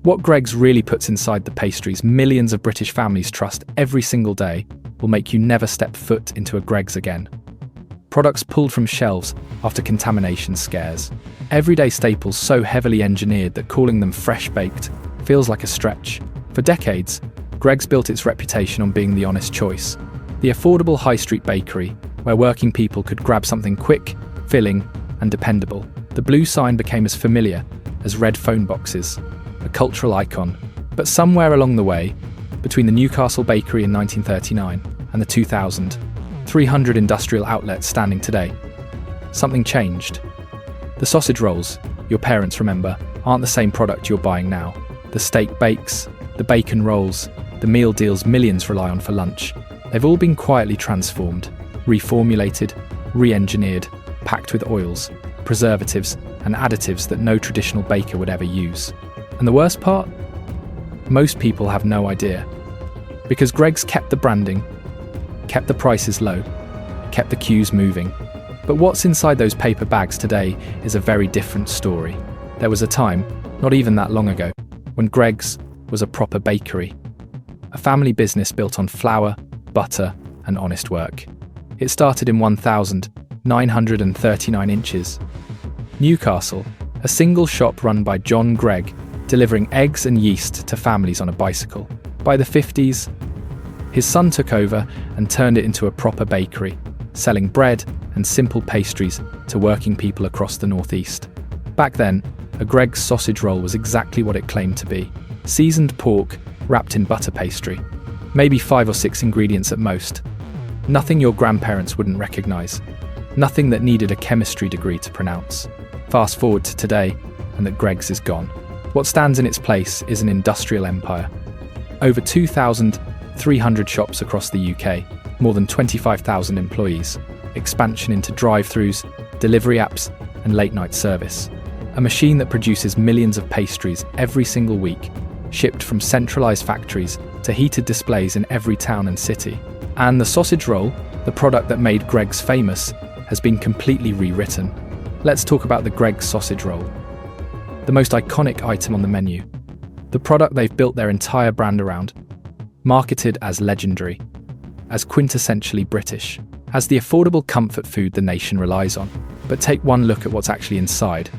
What Greggs really puts inside the pastries millions of British families trust every single day will make you never step foot into a Greggs again. Products pulled from shelves after contamination scares. Everyday staples so heavily engineered that calling them fresh-baked feels like a stretch. For decades, Greggs built its reputation on being the honest choice. The affordable high street bakery, where working people could grab something quick, filling, and dependable. The blue sign became as familiar as red phone boxes, a cultural icon. But somewhere along the way, between the Newcastle bakery in 1939 and the 300 industrial outlets standing today, something changed. The sausage rolls, your parents remember, aren't the same product you're buying now. The steak bakes, the bacon rolls, the meal deals millions rely on for lunch. They've all been quietly transformed, reformulated, re-engineered, packed with oils, preservatives, and additives that no traditional baker would ever use. And the worst part? Most people have no idea. Because Greggs kept the branding, kept the prices low, kept the queues moving. But what's inside those paper bags today is a very different story. There was a time, not even that long ago, when Greggs was a proper bakery. A family business built on flour, butter, and honest work. It started in 1,939 inches. Newcastle, a single shop run by John Gregg, delivering eggs and yeast to families on a bicycle. By the 50s, his son took over and turned it into a proper bakery, selling bread and simple pastries to working people across the northeast. Back then, a Greggs sausage roll was exactly what it claimed to be. Seasoned pork wrapped in butter pastry. Maybe 5 or 6 ingredients at most. Nothing your grandparents wouldn't recognize. Nothing that needed a chemistry degree to pronounce. Fast forward to today, and that Greggs is gone. What stands in its place is an industrial empire. Over 2,300 shops across the UK, more than 25,000 employees, expansion into drive-thrus, delivery apps, and late-night service. A machine that produces millions of pastries every single week, shipped from centralised factories to heated displays in every town and city. And the sausage roll, the product that made Greggs famous, has been completely rewritten. Let's talk about the Greggs sausage roll. The most iconic item on the menu. The product they've built their entire brand around. Marketed as legendary, as quintessentially British, as the affordable comfort food the nation relies on. But take one look at what's actually inside,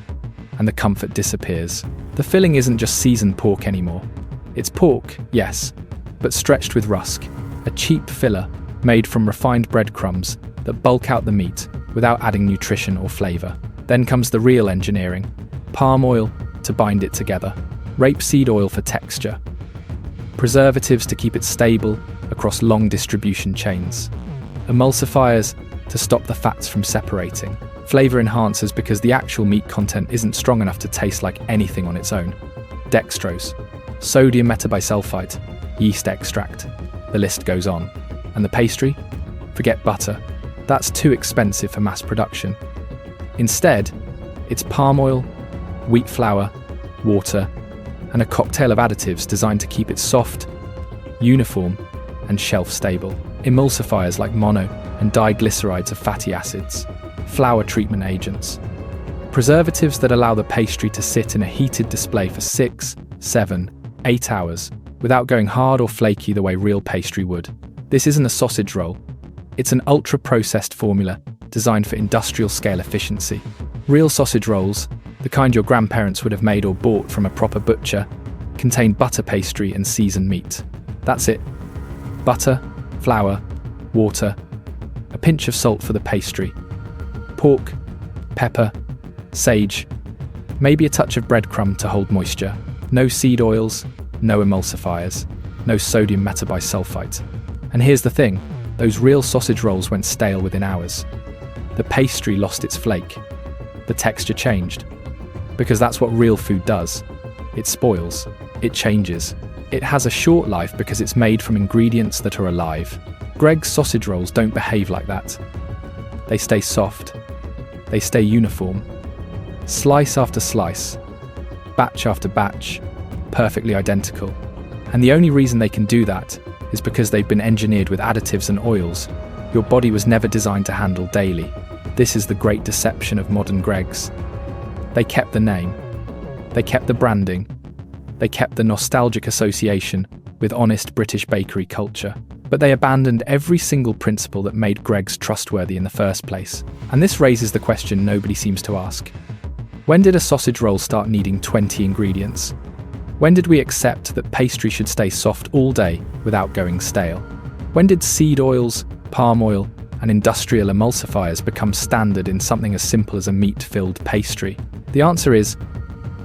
and the comfort disappears. The filling isn't just seasoned pork anymore. It's pork, yes, but stretched with rusk, a cheap filler made from refined breadcrumbs that bulk out the meat without adding nutrition or flavour. Then comes the real engineering. Palm oil to bind it together, rapeseed oil for texture, preservatives to keep it stable across long distribution chains, emulsifiers to stop the fats from separating, flavour enhancers because the actual meat content isn't strong enough to taste like anything on its own, dextrose, sodium metabisulfite, yeast extract, the list goes on. And the pastry? Forget butter. That's too expensive for mass production. Instead, it's palm oil, wheat flour, water, and a cocktail of additives designed to keep it soft, uniform, and shelf-stable. Emulsifiers like mono and diglycerides of fatty acids, flour treatment agents, preservatives that allow the pastry to sit in a heated display for 6, 7, 8 hours without going hard or flaky the way real pastry would. This isn't a sausage roll. It's an ultra-processed formula designed for industrial-scale efficiency. Real sausage rolls, the kind your grandparents would have made or bought from a proper butcher, contain butter pastry and seasoned meat. That's it. Butter, flour, water, a pinch of salt for the pastry, pork, pepper, sage, maybe a touch of breadcrumb to hold moisture. No seed oils, no emulsifiers, no sodium metabisulfite. And here's the thing, those real sausage rolls went stale within hours. The pastry lost its flake. The texture changed. Because that's what real food does. It spoils. It changes. It has a short life because it's made from ingredients that are alive. Greggs sausage rolls don't behave like that. They stay soft. They stay uniform. Slice after slice. Batch after batch. Perfectly identical. And the only reason they can do that is because they've been engineered with additives and oils your body was never designed to handle daily. This is the great deception of modern Greggs. They kept the name. They kept the branding. They kept the nostalgic association with honest British bakery culture, but they abandoned every single principle that made Greggs trustworthy in the first place. And this raises the question nobody seems to ask. When did a sausage roll start needing 20 ingredients? When did we accept that pastry should stay soft all day without going stale? When did seed oils, palm oil, and industrial emulsifiers become standard in something as simple as a meat-filled pastry? The answer is,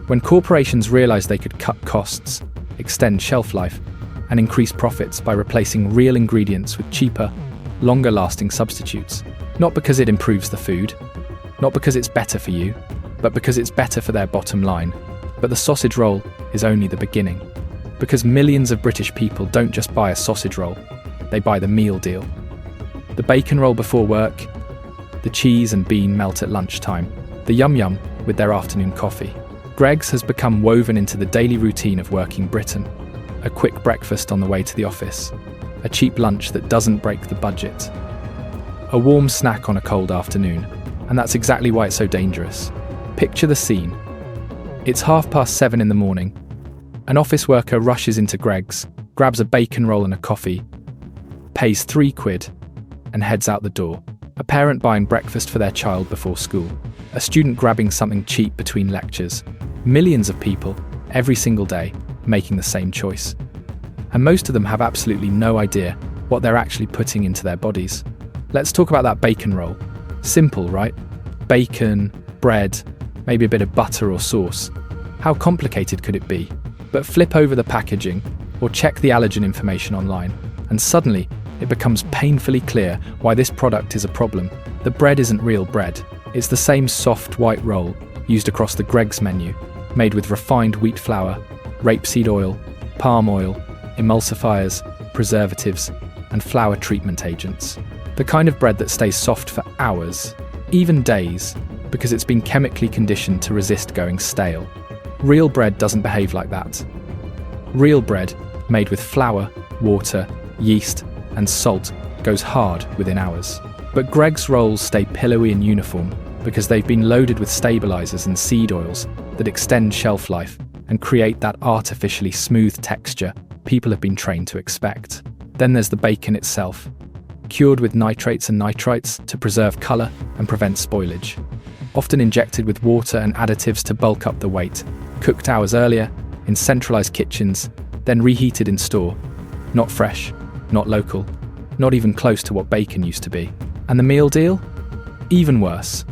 when corporations realized they could cut costs, extend shelf life, and increase profits by replacing real ingredients with cheaper, longer-lasting substitutes. Not because it improves the food, not because it's better for you, but because it's better for their bottom line. But the sausage roll is only the beginning. Because millions of British people don't just buy a sausage roll, they buy the meal deal. The bacon roll before work, the cheese and bean melt at lunchtime, the yum-yum with their afternoon coffee. Greggs has become woven into the daily routine of working Britain. A quick breakfast on the way to the office, a cheap lunch that doesn't break the budget, a warm snack on a cold afternoon, and that's exactly why it's so dangerous. Picture the scene. It's 7:30 in the morning. An office worker rushes into Greggs, grabs a bacon roll and a coffee, pays £3, and heads out the door. A parent buying breakfast for their child before school, a student grabbing something cheap between lectures. Millions of people, every single day, making the same choice. And most of them have absolutely no idea what they're actually putting into their bodies. Let's talk about that bacon roll. Simple, right? Bacon, bread, maybe a bit of butter or sauce. How complicated could it be? But flip over the packaging or check the allergen information online, and suddenly it becomes painfully clear why this product is a problem. The bread isn't real bread. It's the same soft white roll used across the Greggs menu, made with refined wheat flour, rapeseed oil, palm oil, emulsifiers, preservatives, and flour treatment agents. The kind of bread that stays soft for hours, even days, because it's been chemically conditioned to resist going stale. Real bread doesn't behave like that. Real bread, made with flour, water, yeast, and salt, goes hard within hours. But Greggs rolls stay pillowy and uniform because they've been loaded with stabilizers and seed oils that extend shelf life and create that artificially smooth texture people have been trained to expect. Then there's the bacon itself, cured with nitrates and nitrites to preserve colour and prevent spoilage. Often injected with water and additives to bulk up the weight, cooked hours earlier, in centralised kitchens, then reheated in store. Not fresh, not local, not even close to what bacon used to be. And the meal deal? Even worse.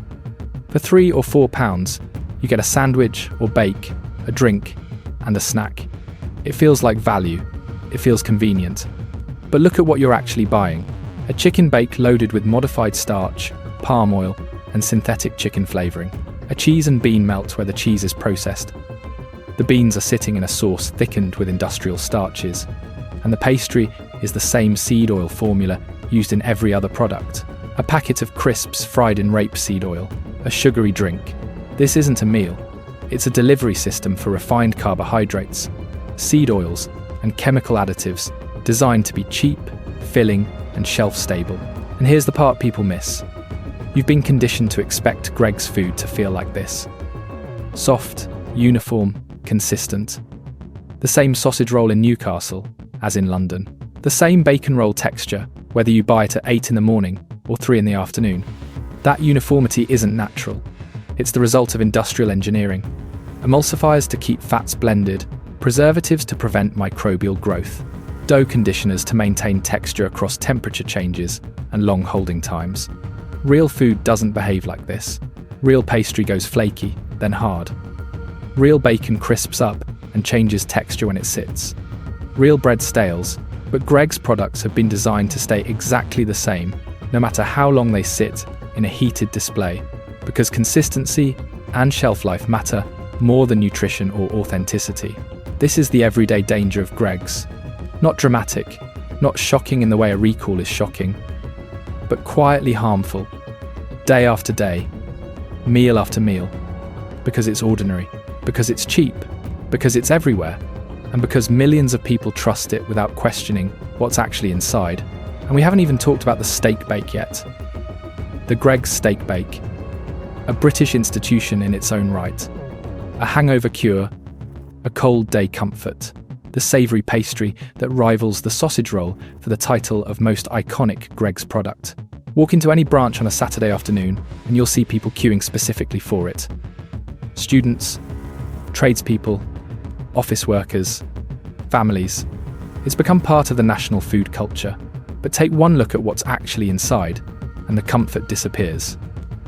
For £3 or £4, you get a sandwich or bake, a drink, and a snack. It feels like value. It feels convenient. But look at what you're actually buying. A chicken bake loaded with modified starch, palm oil, and synthetic chicken flavouring. A cheese and bean melt where the cheese is processed. The beans are sitting in a sauce thickened with industrial starches. And the pastry is the same seed oil formula used in every other product. A packet of crisps fried in rapeseed oil. A sugary drink. This isn't a meal. It's a delivery system for refined carbohydrates, seed oils, and chemical additives designed to be cheap, filling, and shelf-stable. And here's the part people miss. You've been conditioned to expect Greggs food to feel like this. Soft, uniform, consistent. The same sausage roll in Newcastle as in London. The same bacon roll texture, whether you buy it at 8 in the morning or 3 in the afternoon. That uniformity isn't natural. It's the result of industrial engineering. Emulsifiers to keep fats blended, preservatives to prevent microbial growth, dough conditioners to maintain texture across temperature changes and long holding times. Real food doesn't behave like this. Real pastry goes flaky, then hard. Real bacon crisps up and changes texture when it sits. Real bread stales, but Greggs products have been designed to stay exactly the same, no matter how long they sit in a heated display, because consistency and shelf life matter more than nutrition or authenticity. This is the everyday danger of Greggs. Not dramatic, not shocking in the way a recall is shocking, but quietly harmful, day after day, meal after meal, because it's ordinary, because it's cheap, because it's everywhere, and because millions of people trust it without questioning what's actually inside. And we haven't even talked about the steak bake yet. The Greggs steak bake, a British institution in its own right, a hangover cure, a cold day comfort, the savoury pastry that rivals the sausage roll for the title of most iconic Greggs product. Walk into any branch on a Saturday afternoon and you'll see people queuing specifically for it. Students, tradespeople, office workers, families. It's become part of the national food culture. But take one look at what's actually inside, and the comfort disappears.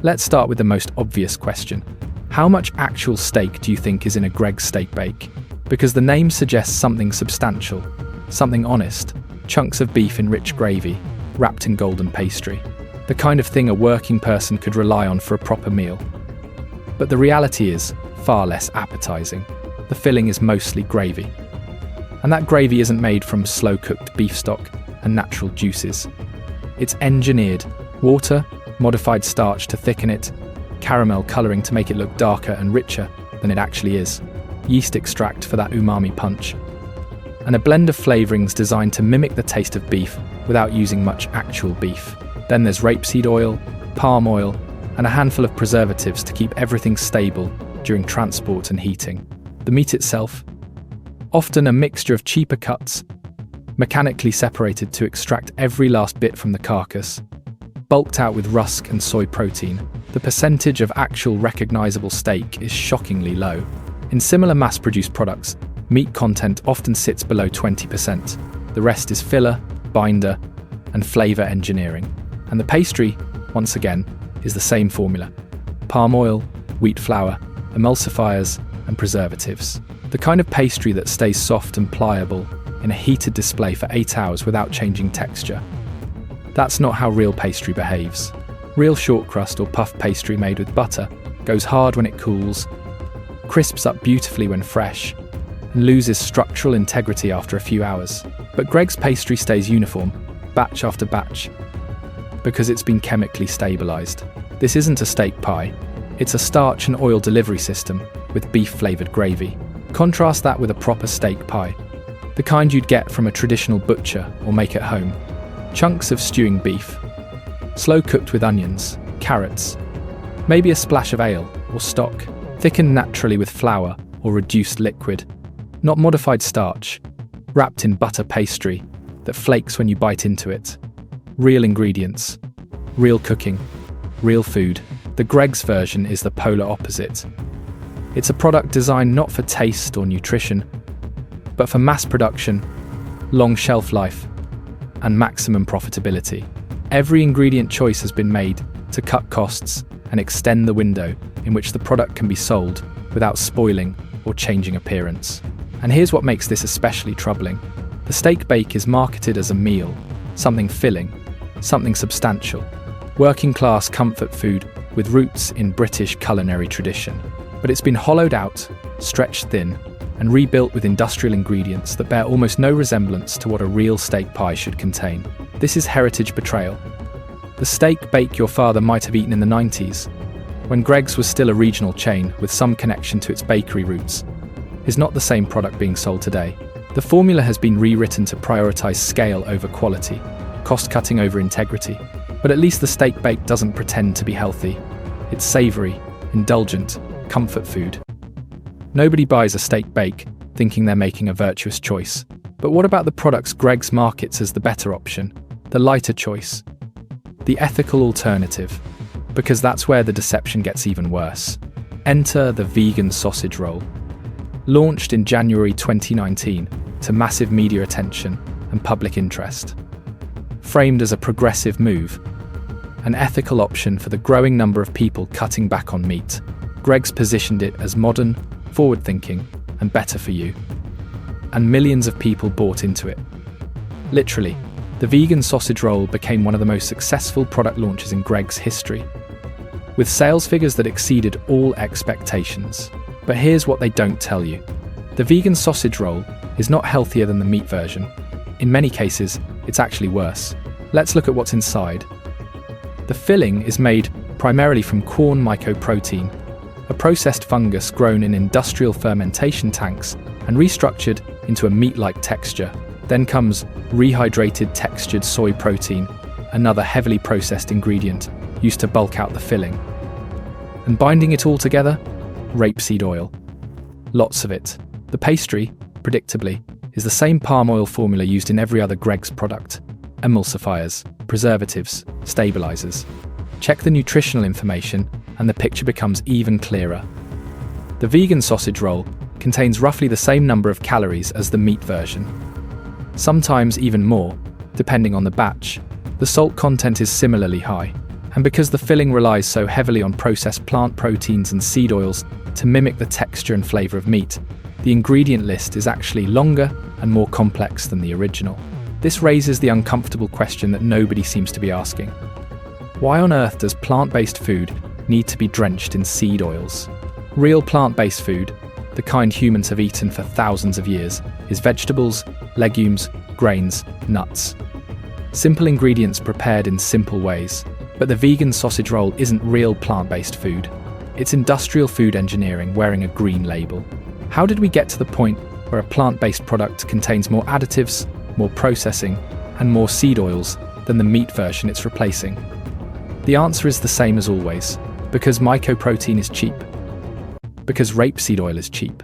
Let's start with the most obvious question. How much actual steak do you think is in a Greggs steak bake? Because the name suggests something substantial, something honest, chunks of beef in rich gravy, wrapped in golden pastry. The kind of thing a working person could rely on for a proper meal. But the reality is far less appetizing. The filling is mostly gravy. And that gravy isn't made from slow-cooked beef stock and natural juices. It's engineered, water, modified starch to thicken it, caramel colouring to make it look darker and richer than it actually is, yeast extract for that umami punch, and a blend of flavourings designed to mimic the taste of beef without using much actual beef. Then there's rapeseed oil, palm oil, and a handful of preservatives to keep everything stable during transport and heating. The meat itself, often a mixture of cheaper cuts, mechanically separated to extract every last bit from the carcass, bulked out with rusk and soy protein. The percentage of actual recognizable steak is shockingly low. In similar mass-produced products, meat content often sits below 20%. The rest is filler, binder, and flavor engineering. And the pastry, once again, is the same formula. Palm oil, wheat flour, emulsifiers, and preservatives. The kind of pastry that stays soft and pliable in a heated display for 8 hours without changing texture. That's not how real pastry behaves. Real short crust or puff pastry made with butter goes hard when it cools, crisps up beautifully when fresh, and loses structural integrity after a few hours. But Greggs pastry stays uniform, batch after batch, because it's been chemically stabilized. This isn't a steak pie, it's a starch and oil delivery system with beef-flavored gravy. Contrast that with a proper steak pie, the kind you'd get from a traditional butcher or make at home. Chunks of stewing beef, slow cooked with onions, carrots, maybe a splash of ale or stock, thickened naturally with flour or reduced liquid, not modified starch, wrapped in butter pastry that flakes when you bite into it. Real ingredients, real cooking, real food. The Greggs version is the polar opposite. It's a product designed not for taste or nutrition, but for mass production, long shelf life, and maximum profitability. Every ingredient choice has been made to cut costs and extend the window in which the product can be sold without spoiling or changing appearance. And here's what makes this especially troubling. The steak bake is marketed as a meal, something filling, something substantial, working-class comfort food with roots in British culinary tradition. But it's been hollowed out, stretched thin, and rebuilt with industrial ingredients that bear almost no resemblance to what a real steak pie should contain. This is heritage betrayal. The steak bake your father might have eaten in the 90s, when Greggs was still a regional chain with some connection to its bakery roots, is not the same product being sold today. The formula has been rewritten to prioritize scale over quality, cost-cutting over integrity. But at least the steak bake doesn't pretend to be healthy. It's savory, indulgent, comfort food. Nobody buys a steak bake thinking they're making a virtuous choice. But what about the products Greggs markets as the better option, the lighter choice, the ethical alternative? Because that's where the deception gets even worse. Enter the vegan sausage roll. Launched in January 2019 to massive media attention and public interest. Framed as a progressive move, an ethical option for the growing number of people cutting back on meat, Greggs positioned it as modern, forward-thinking, and better for you. And millions of people bought into it. Literally, the vegan sausage roll became one of the most successful product launches in Greggs history, with sales figures that exceeded all expectations. But here's what they don't tell you. The vegan sausage roll is not healthier than the meat version. In many cases, it's actually worse. Let's look at what's inside. The filling is made primarily from corn mycoprotein, a processed fungus grown in industrial fermentation tanks and restructured into a meat-like texture. Then comes rehydrated textured soy protein, another heavily processed ingredient used to bulk out the filling. And binding it all together, rapeseed oil. Lots of it. The pastry, predictably, is the same palm oil formula used in every other Greggs product: emulsifiers, preservatives, stabilizers. Check the nutritional information and the picture becomes even clearer. The vegan sausage roll contains roughly the same number of calories as the meat version. Sometimes even more, depending on the batch. The salt content is similarly high, and because the filling relies so heavily on processed plant proteins and seed oils to mimic the texture and flavor of meat, the ingredient list is actually longer and more complex than the original. This raises the uncomfortable question that nobody seems to be asking. Why on earth does plant-based food need to be drenched in seed oils? Real plant-based food, the kind humans have eaten for thousands of years, is vegetables, legumes, grains, nuts. Simple ingredients prepared in simple ways. But the vegan sausage roll isn't real plant-based food. It's industrial food engineering wearing a green label. How did we get to the point where a plant-based product contains more additives, more processing, and more seed oils than the meat version it's replacing? The answer is the same as always: because mycoprotein is cheap. Because rapeseed oil is cheap.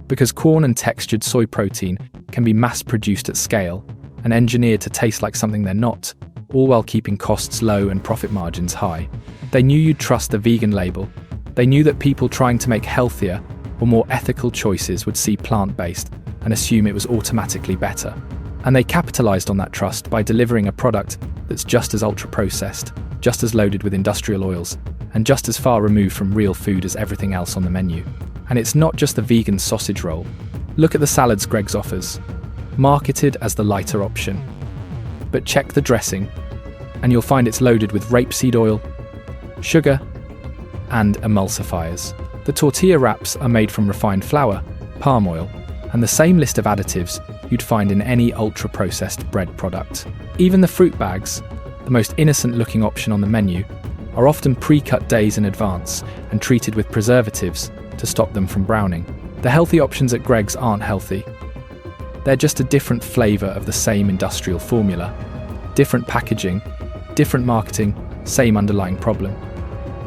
Because corn and textured soy protein can be mass-produced at scale and engineered to taste like something they're not, all while keeping costs low and profit margins high. They knew you'd trust the vegan label. They knew that people trying to make healthier or more ethical choices would see plant-based and assume it was automatically better. And they capitalized on that trust by delivering a product that's just as ultra-processed, just as loaded with industrial oils, and just as far removed from real food as everything else on the menu. And it's not just the vegan sausage roll. Look at the salads Greggs offers, marketed as the lighter option. But check the dressing, and you'll find it's loaded with rapeseed oil, sugar, and emulsifiers. The tortilla wraps are made from refined flour, palm oil, and the same list of additives you'd find in any ultra-processed bread product. Even the fruit bags, the most innocent-looking option on the menu, are often pre-cut days in advance and treated with preservatives to stop them from browning. The healthy options at Greggs aren't healthy. They're just a different flavour of the same industrial formula. Different packaging, different marketing, same underlying problem.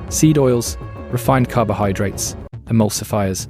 Seed oils, refined carbohydrates, emulsifiers,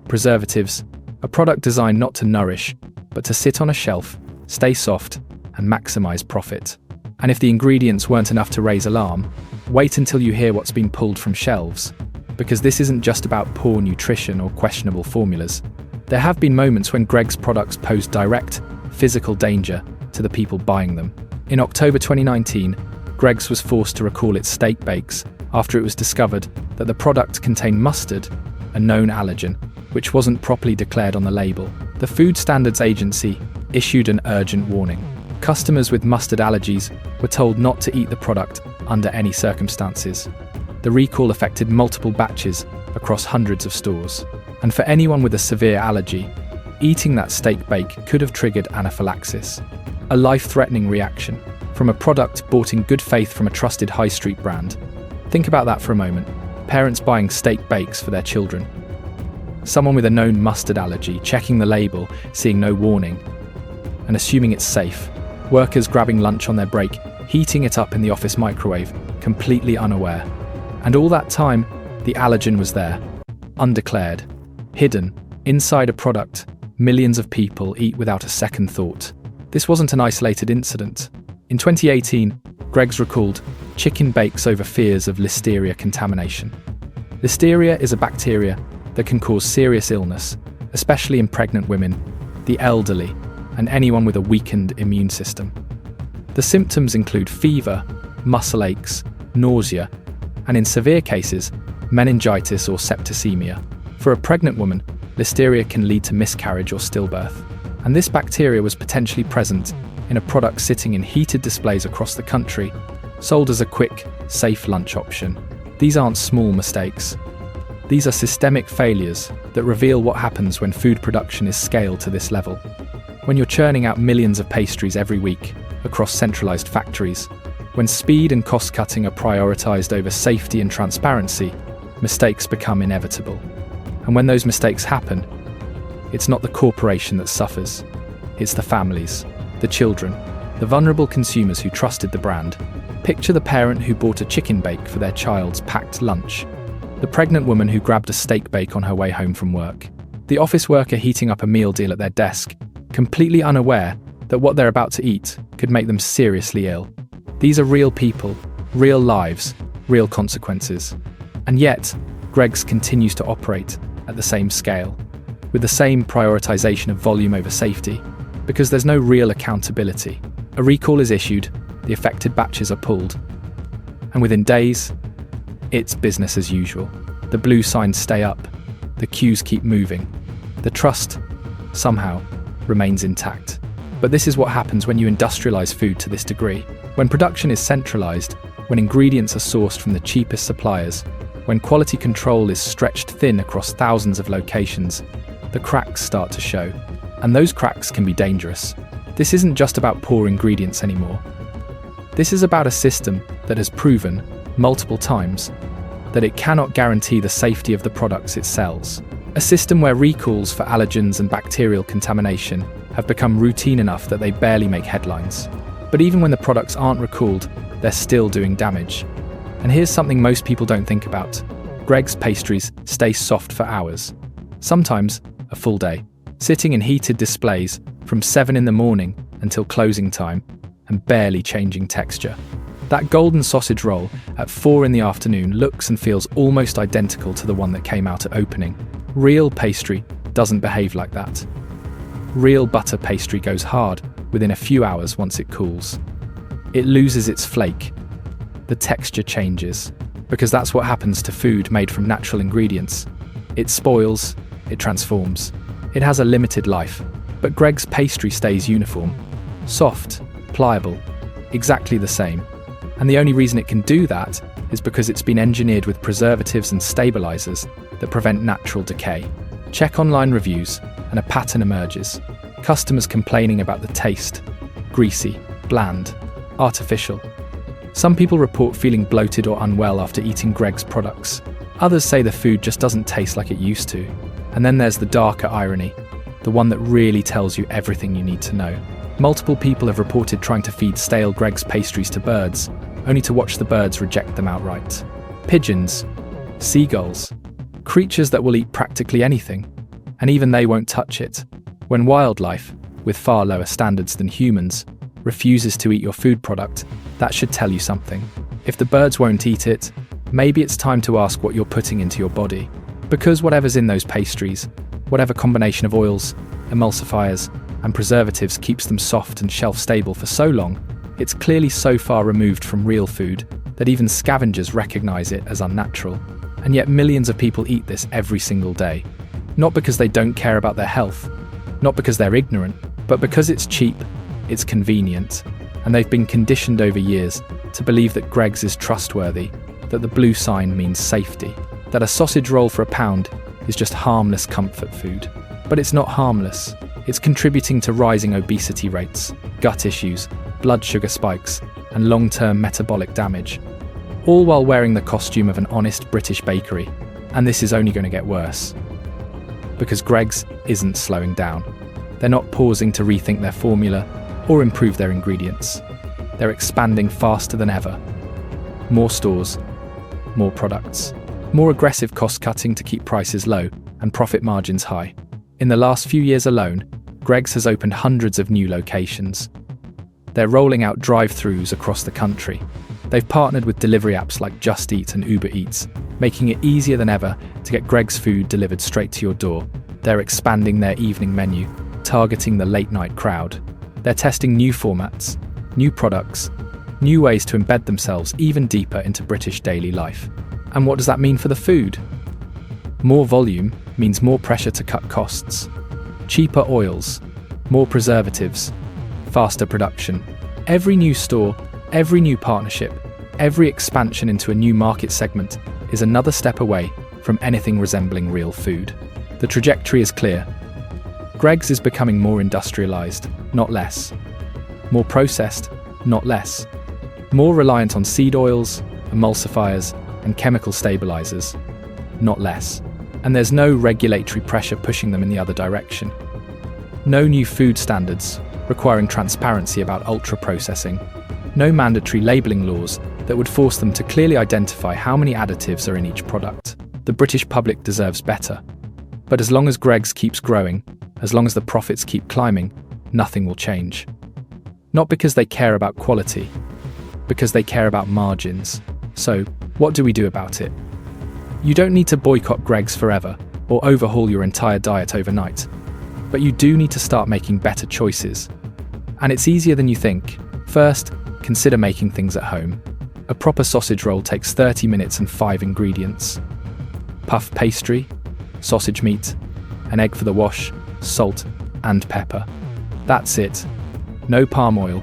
preservatives, a product designed not to nourish, but to sit on a shelf, stay soft, and maximise profit. And if the ingredients weren't enough to raise alarm, wait until you hear what's been pulled from shelves. Because this isn't just about poor nutrition or questionable formulas. There have been moments when Greggs products posed direct, physical danger to the people buying them. In October 2019, Greggs was forced to recall its steak bakes after it was discovered that the product contained mustard, a known allergen, which wasn't properly declared on the label. The Food Standards Agency issued an urgent warning. Customers with mustard allergies were told not to eat the product under any circumstances. The recall affected multiple batches across hundreds of stores. And for anyone with a severe allergy, eating that steak bake could have triggered anaphylaxis, a life-threatening reaction from a product bought in good faith from a trusted high street brand. Think about that for a moment. Parents buying steak bakes for their children. Someone with a known mustard allergy checking the label, seeing no warning, and assuming it's safe. Workers grabbing lunch on their break, heating it up in the office microwave, completely unaware. And all that time, the allergen was there, undeclared, hidden, inside a product millions of people eat without a second thought. This wasn't an isolated incident. In 2018, Greggs recalled chicken bakes over fears of listeria contamination. Listeria is a bacteria that can cause serious illness, especially in pregnant women, the elderly, and anyone with a weakened immune system. The symptoms include fever, muscle aches, nausea, and in severe cases, meningitis or septicemia. For a pregnant woman, listeria can lead to miscarriage or stillbirth. And this bacteria was potentially present in a product sitting in heated displays across the country, sold as a quick, safe lunch option. These aren't small mistakes. These are systemic failures that reveal what happens when food production is scaled to this level. When you're churning out millions of pastries every week across centralized factories, when speed and cost-cutting are prioritized over safety and transparency, mistakes become inevitable. And when those mistakes happen, it's not the corporation that suffers. It's the families, the children, the vulnerable consumers who trusted the brand. Picture the parent who bought a chicken bake for their child's packed lunch. The pregnant woman who grabbed a steak bake on her way home from work. The office worker heating up a meal deal at their desk, completely unaware that what they're about to eat could make them seriously ill. These are real people, real lives, real consequences. And yet, Greggs continues to operate at the same scale, with the same prioritization of volume over safety, because there's no real accountability. A recall is issued, the affected batches are pulled, and within days, it's business as usual. The blue signs stay up, the queues keep moving. The trust, somehow, remains intact. But this is what happens when you industrialize food to this degree. When production is centralized, when ingredients are sourced from the cheapest suppliers, when quality control is stretched thin across thousands of locations, the cracks start to show. And those cracks can be dangerous. This isn't just about poor ingredients anymore. This is about a system that has proven, multiple times, that it cannot guarantee the safety of the products it sells. A system where recalls for allergens and bacterial contamination have become routine enough that they barely make headlines. But even when the products aren't recalled, they're still doing damage. And here's something most people don't think about. Greggs pastries stay soft for hours, sometimes a full day, sitting in heated displays from 7 in the morning until closing time and barely changing texture. That golden sausage roll at 4 in the afternoon looks and feels almost identical to the one that came out at opening. Real pastry doesn't behave like that. Real butter pastry goes hard within a few hours once it cools. It loses its flake. The texture changes, because that's what happens to food made from natural ingredients. It spoils, it transforms. It has a limited life, but Greggs pastry stays uniform, soft, pliable, exactly the same. And the only reason it can do that is because it's been engineered with preservatives and stabilizers that prevent natural decay. Check online reviews, and a pattern emerges. Customers complaining about the taste, greasy, bland, artificial. Some people report feeling bloated or unwell after eating Greggs products. Others say the food just doesn't taste like it used to. And then there's the darker irony, the one that really tells you everything you need to know. Multiple people have reported trying to feed stale Greggs pastries to birds, only to watch the birds reject them outright. Pigeons, seagulls, creatures that will eat practically anything, and even they won't touch it. When wildlife, with far lower standards than humans, refuses to eat your food product, that should tell you something. If the birds won't eat it, maybe it's time to ask what you're putting into your body. Because whatever's in those pastries, whatever combination of oils, emulsifiers, and preservatives keeps them soft and shelf-stable for so long, it's clearly so far removed from real food that even scavengers recognize it as unnatural. And yet millions of people eat this every single day. Not because they don't care about their health, not because they're ignorant, but because it's cheap, it's convenient, and they've been conditioned over years to believe that Greggs is trustworthy, that the blue sign means safety, that a sausage roll for £1 is just harmless comfort food. But it's not harmless. It's contributing to rising obesity rates, gut issues, blood sugar spikes, and long-term metabolic damage, all while wearing the costume of an honest British bakery. And this is only going to get worse. Because Greggs isn't slowing down. They're not pausing to rethink their formula or improve their ingredients. They're expanding faster than ever. More stores, more products, more aggressive cost-cutting to keep prices low and profit margins high. In the last few years alone, Greggs has opened hundreds of new locations. They're rolling out drive-thrus across the country. They've partnered with delivery apps like Just Eat and Uber Eats, making it easier than ever to get Greggs food delivered straight to your door. They're expanding their evening menu, targeting the late-night crowd. They're testing new formats, new products, new ways to embed themselves even deeper into British daily life. And what does that mean for the food? More volume means more pressure to cut costs. Cheaper oils, more preservatives, faster production. Every new store, every new partnership, every expansion into a new market segment is another step away from anything resembling real food. The trajectory is clear. Greggs is becoming more industrialized, not less. More processed, not less. More reliant on seed oils, emulsifiers, and chemical stabilizers, not less. And there's no regulatory pressure pushing them in the other direction. No new food standards requiring transparency about ultra-processing. No mandatory labeling laws that would force them to clearly identify how many additives are in each product. The British public deserves better. But as long as Greggs keeps growing, as long as the profits keep climbing, nothing will change. Not because they care about quality, because they care about margins. So, what do we do about it? You don't need to boycott Greggs forever or overhaul your entire diet overnight, but you do need to start making better choices. And it's easier than you think. First, consider making things at home. A proper sausage roll takes 30 minutes and 5 ingredients. Puff pastry, sausage meat, an egg for the wash, salt, and pepper. That's it. No palm oil,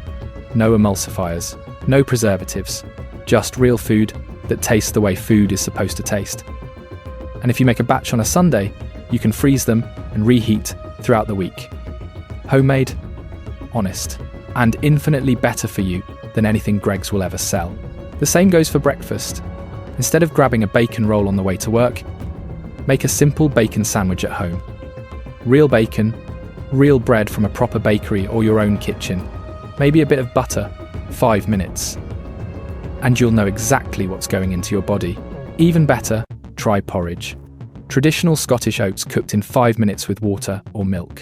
no emulsifiers, no preservatives, just real food that tastes the way food is supposed to taste. And if you make a batch on a Sunday, you can freeze them and reheat throughout the week. Homemade, honest, and infinitely better for you than anything Greggs will ever sell. The same goes for breakfast. Instead of grabbing a bacon roll on the way to work, make a simple bacon sandwich at home. Real bacon, real bread from a proper bakery or your own kitchen, maybe a bit of butter, 5 minutes. And you'll know exactly what's going into your body. Even better, try porridge. Traditional Scottish oats cooked in 5 minutes with water or milk.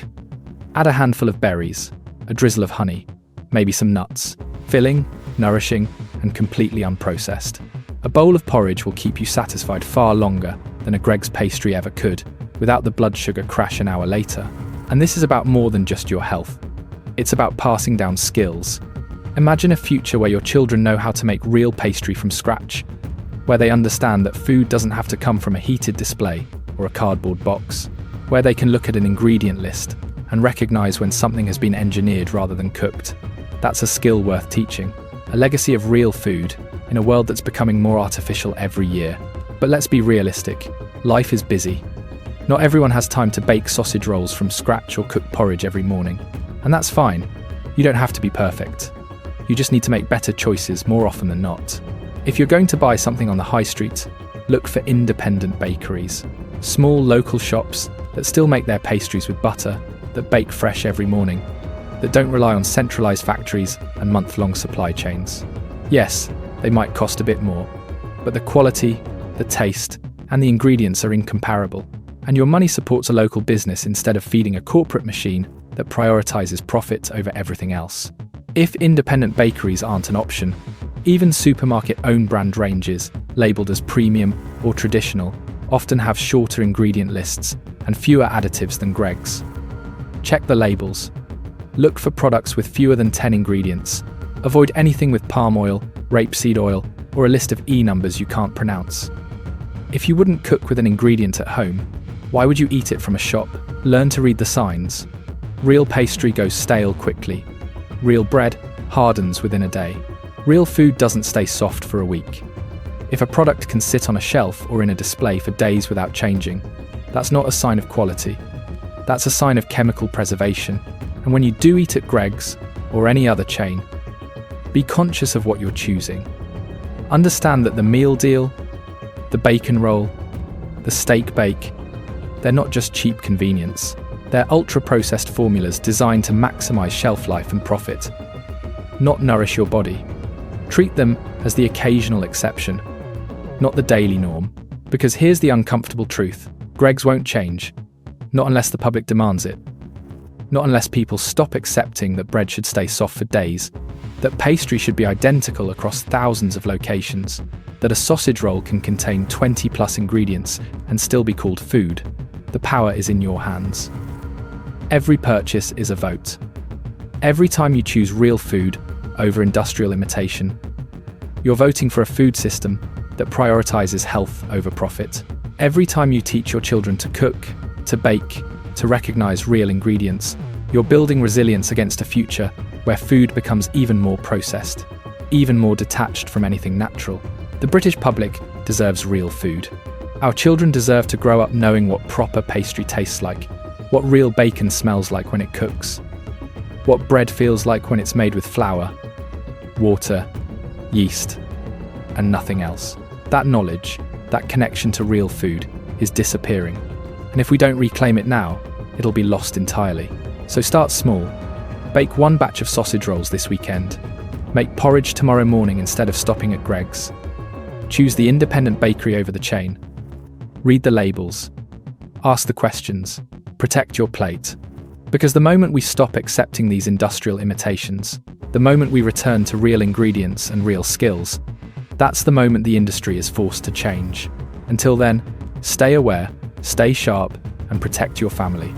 Add a handful of berries, a drizzle of honey, maybe some nuts. Filling, nourishing, and completely unprocessed. A bowl of porridge will keep you satisfied far longer than a Greggs pastry ever could, without the blood sugar crash an hour later. And this is about more than just your health. It's about passing down skills. Imagine a future where your children know how to make real pastry from scratch, where they understand that food doesn't have to come from a heated display or a cardboard box, where they can look at an ingredient list and recognize when something has been engineered rather than cooked. That's a skill worth teaching, a legacy of real food in a world that's becoming more artificial every year. But let's be realistic, life is busy. Not everyone has time to bake sausage rolls from scratch or cook porridge every morning, and that's fine. You don't have to be perfect. You just need to make better choices more often than not. If you're going to buy something on the high street, look for independent bakeries, small local shops that still make their pastries with butter, that bake fresh every morning, that don't rely on centralized factories and month-long supply chains. Yes, they might cost a bit more, but the quality, the taste, and the ingredients are incomparable. And your money supports a local business instead of feeding a corporate machine that prioritizes profit over everything else. If independent bakeries aren't an option, even supermarket own brand ranges, labeled as premium or traditional, often have shorter ingredient lists and fewer additives than Greggs. Check the labels. Look for products with fewer than 10 ingredients. Avoid anything with palm oil, rapeseed oil, or a list of E numbers you can't pronounce. If you wouldn't cook with an ingredient at home, why would you eat it from a shop? Learn to read the signs. Real pastry goes stale quickly. Real bread hardens within a day. Real food doesn't stay soft for a week. If a product can sit on a shelf or in a display for days without changing, that's not a sign of quality. That's a sign of chemical preservation. And when you do eat at Greggs or any other chain, be conscious of what you're choosing. Understand that the meal deal, the bacon roll, the steak bake, they're not just cheap convenience. They're ultra-processed formulas designed to maximize shelf life and profit, not nourish your body. Treat them as the occasional exception, not the daily norm. Because here's the uncomfortable truth. Greggs won't change, not unless the public demands it. Not unless people stop accepting that bread should stay soft for days, that pastry should be identical across thousands of locations, that a sausage roll can contain 20+ ingredients and still be called food. The power is in your hands. Every purchase is a vote. Every time you choose real food over industrial imitation, you're voting for a food system that prioritizes health over profit. Every time you teach your children to cook, to bake, to recognize real ingredients, you're building resilience against a future where food becomes even more processed, even more detached from anything natural. The British public deserves real food. Our children deserve to grow up knowing what proper pastry tastes like, what real bacon smells like when it cooks, what bread feels like when it's made with flour, water, yeast, and nothing else. That knowledge, that connection to real food, is disappearing. And if we don't reclaim it now, it'll be lost entirely. So start small. Bake one batch of sausage rolls this weekend. Make porridge tomorrow morning instead of stopping at Greggs. Choose the independent bakery over the chain. Read the labels. Ask the questions. Protect your plate. Because the moment we stop accepting these industrial imitations, the moment we return to real ingredients and real skills, that's the moment the industry is forced to change. Until then, stay aware, stay sharp, and protect your family.